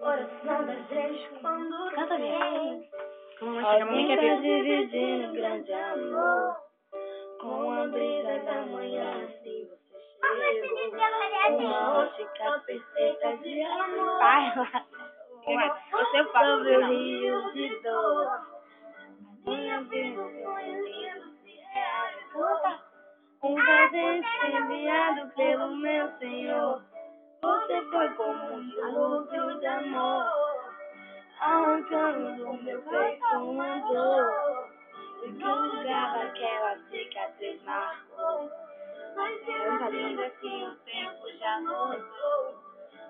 Coração da gente quando Canta tem. Alguém Quer dividir um grande amor. Com a brisa da manhã, assim você chegou. Uma ótica perfeita de amor. Você fala. Sobre o rio de dor. Minha vida, um sonho lindo se realizou. Um presente enviado pelo meu Senhor. Você foi como um dilúvio de amor, arrancando do meu peito uma dor. Em que lugar daquela cicatriz marcou? Mas eu ainda que o tempo já mudou.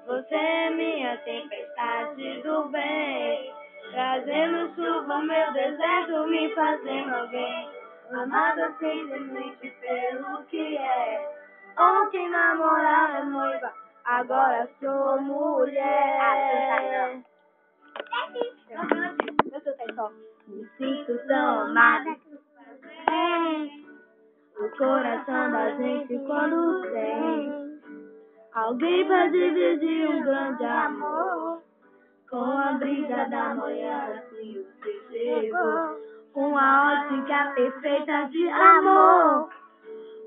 Você é minha tempestade do bem, trazendo chuva ao meu deserto, me fazendo alguém. Amada simplesmente pelo que é. Ontem namorar é noiva, agora sou mulher. Me sinto tão amada. O coração da gente quando tem alguém pra dividir um grande amor. Com a brisa da manhã, assim você chegou. Uma ótica perfeita de amor.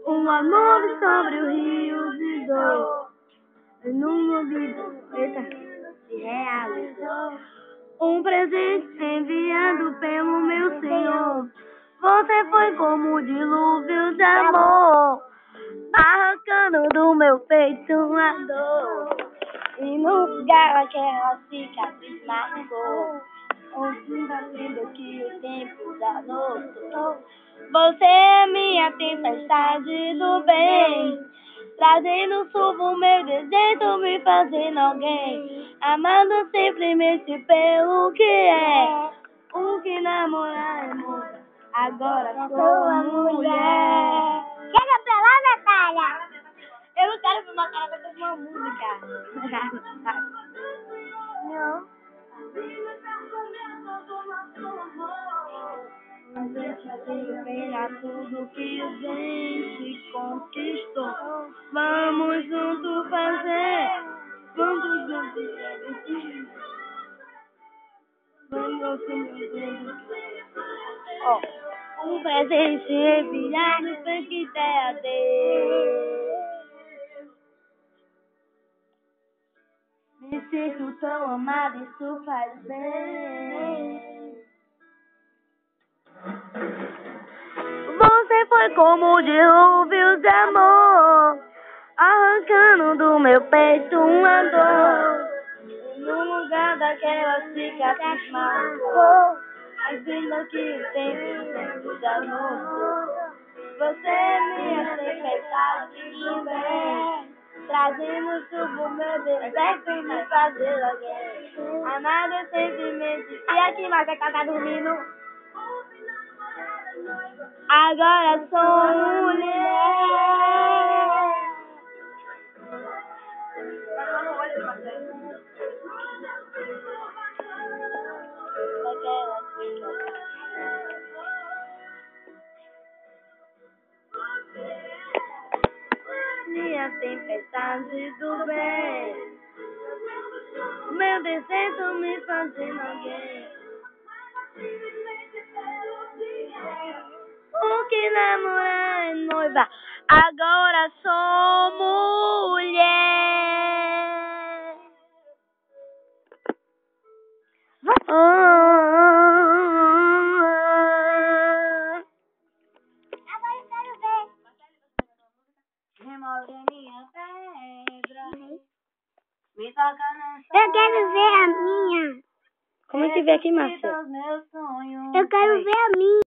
Um amor sobre o rio de dor. Num ouvido se realizou. Um presente enviado pelo meu Senhor. Você foi como um dilúvio de amor, arrancando do meu peito uma dor. E no lugar aquela cicatriz marcou. Ainda que o tempo já notou. Você é minha tempestade do bem, trazendo chuva o meu desejo, me fazendo alguém. Amando simplesmente pelo que é. O que namorar é moda, agora sou a mulher. Chega pra lá, Natália! Eu não quero filmar cara pra ter uma música. Não. Venha tudo que a gente conquistou. Vamos juntos fazer. Vamos juntos repetir. Vamos juntos. Um presente enviado sem que der a Deus. Me sinto tão amada, isso faz bem. Você foi como um dilúvio de amor, arrancando do meu peito uma dor. No lugar daquela cicatriz marcou, ainda que o tempo já mudou. Você é minha tempestade do bem, trazendo chuva o meu deserto e me fazer alguém. Amada simplesmente. E aqui, mas a casa dormindo. Agora sou mulher. Minha tempestade do bem, meu desejo me fazendo alguém. O que namorar é noiva, agora sou mulher. Agora eu quero ver. Remove minha pedra. Me toca na Eu quero ver a minha. Como é que vê aqui, Márcia? Eu quero ver a minha.